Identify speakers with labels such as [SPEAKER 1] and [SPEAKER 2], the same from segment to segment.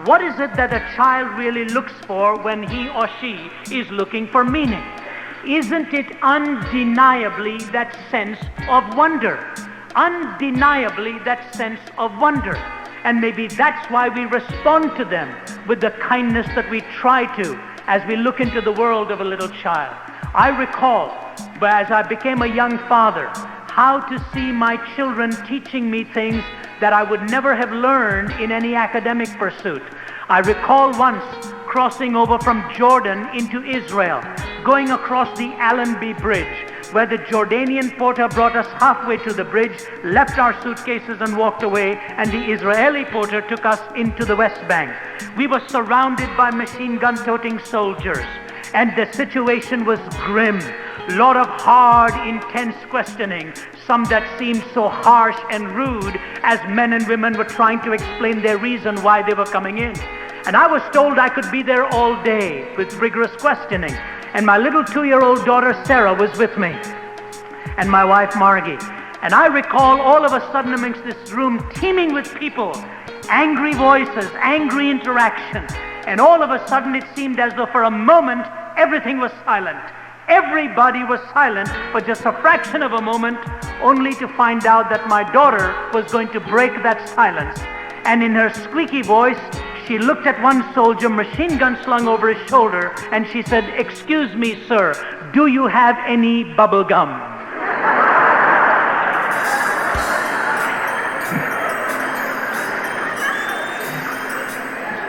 [SPEAKER 1] What is it that a child really looks for when he or she is looking for meaning? Isn't it undeniably that sense of wonder? Undeniably that sense of wonder. And maybe that's why we respond to them with the kindness that we try to as we look into the world of a little child. I recall, as I became a young father, how to see my children teaching me things that I would never have learned in any academic pursuit. I recall once crossing over from Jordan into Israel, going across the Allenby Bridge, where the Jordanian porter brought us halfway to the bridge, left our suitcases and walked away, and the Israeli porter took us into the West Bank. We were surrounded by machine gun-toting soldiers, and the situation was grim. Lot of hard, intense questioning, some that seemed so harsh and rude as men and women were trying to explain their reason why they were coming in. And I was told I could be there all day with rigorous questioning. And my little 2-year-old daughter Sarah was with me, and my wife Margie. And I recall all of a sudden amongst this room teeming with people, angry voices, angry interaction. And all of a sudden it seemed as though for a moment everything was silent. Everybody was silent for just a fraction of a moment, only to find out that my daughter was going to break that silence. And in her squeaky voice, she looked at one soldier, machine gun slung over his shoulder, and she said, "Excuse me, sir, do you have any bubble gum?"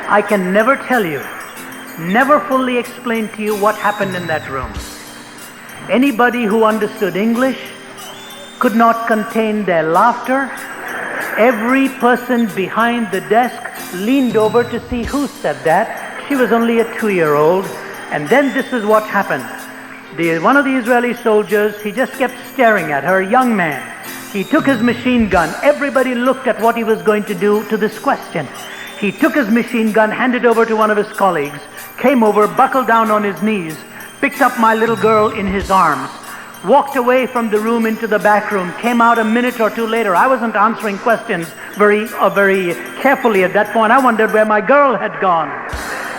[SPEAKER 1] I can never tell you, never fully explain to you what happened in that room. Anybody who understood English could not contain their laughter. Every person behind the desk leaned over to see who said that. She was only a 2-year-old. And then this is what happened. One of the Israeli soldiers, he just kept staring at her, a young man. He took his machine gun. Everybody looked at what he was going to do to this question. He took his machine gun, handed over to one of his colleagues, came over, buckled down on his knees, picked up my little girl in his arms, walked away from the room into the back room, came out a minute or two later. I wasn't answering questions very carefully at that point. I wondered where my girl had gone.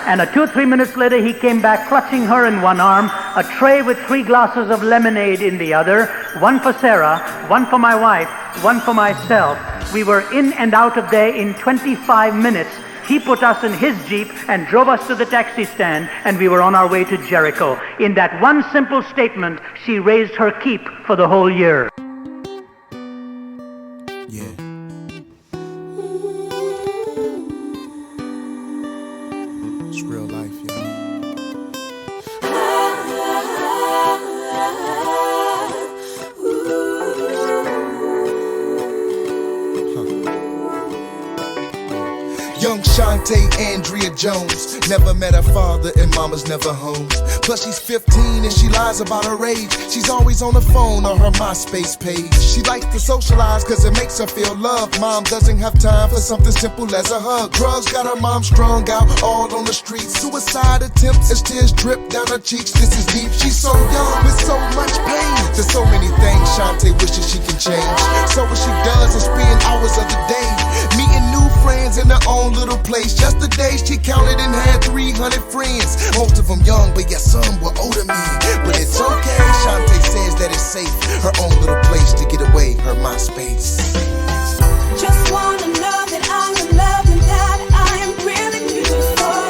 [SPEAKER 1] And 2 or 3 minutes later, he came back clutching her in one arm, a tray with 3 glasses of lemonade in the other, one for Sarah, one for my wife, one for myself. We were in and out of there in 25 minutes. He put us in his Jeep and drove us to the taxi stand, and we were on our way to Jericho. In that one simple statement, she raised her keep for the whole year.
[SPEAKER 2] Yeah. It's real life, y'all. Young Shantae Andrea Jones never met her father and mama's never home. Plus she's 15 and she lies about her age. She's always on the phone or her MySpace page. She likes to socialize cause it makes her feel loved. Mom doesn't have time for something simple as a hug. Drugs got her mom strung out all on the streets. Suicide attempts as tears drip down her cheeks. This is deep. She's so young with so much pain. There's so many things Shantae wishes she can change. So what she does is spend hours of the day meeting new friends in her own little place. Yesterday she counted and had 300 friends. Most of them young, but yet some were older men. But it's okay, Shantae says that it's safe. Her own little place to get away, her MySpace.
[SPEAKER 3] Just wanna know that I'm in love and that I am really beautiful.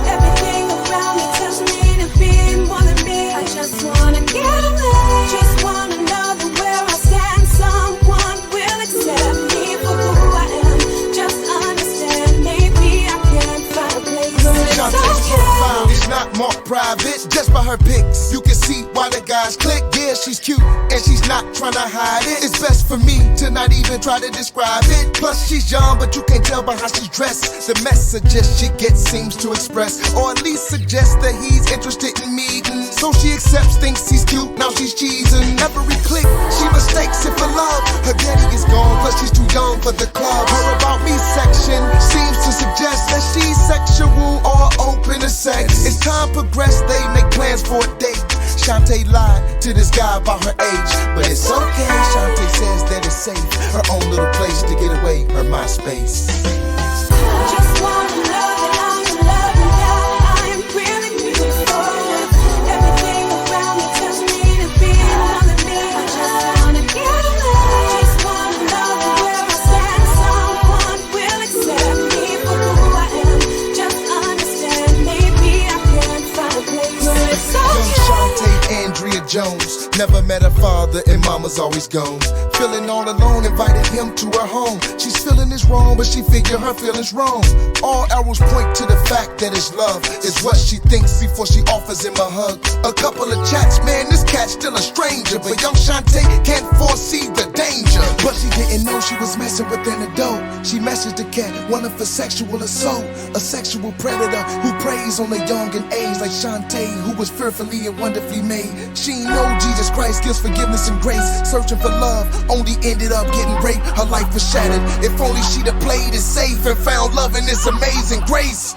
[SPEAKER 3] Everything around me tells me to be more than me. I just wanna get away. Just wanna know that where I stand, someone will accept me for who I am. Just understand, maybe I can find a place.
[SPEAKER 2] Shantae's profile is not marked private, just by her pics. You can see why the guys click. Yeah, she's cute and she's not trying to hide it. It's best for me to not even try to describe it. Plus she's young, but you can't tell by how she's dressed. The messages she gets seems to express, or at least suggest that he's interested in me. So she accepts, thinks he's cute, now she's cheesing. Every click, she mistakes it for love. Her daddy is gone, plus she's too young for the club. Her about me section seems to suggest that she's sexual or open to sex. As time progressed, they make plans for a date. Shantae lied to this guy about her age, but it's okay. Shantae says that it's safe. Her own little place to get away, her MySpace.
[SPEAKER 3] Just wanna know
[SPEAKER 2] Jones. Never met her father and mama's always gone. Feeling all alone, invited him to her home. She's feeling this wrong, but she figure her feelings wrong. All arrows point to the fact that it's love is what she thinks before she offers him a hug. A couple of chats, man, this cat's still a stranger, but young Shantae can't foresee the danger. But she didn't know she was messing with an adult. She messaged the cat, wanted for sexual assault. A sexual predator who preys on the young and aged, like Shantae, who was fearfully and wonderfully made. She ain't know Jesus Christ gives forgiveness and grace. Searching for love, only ended up getting raped. Her life was shattered. If only she'd have played it safe and found love in this amazing grace.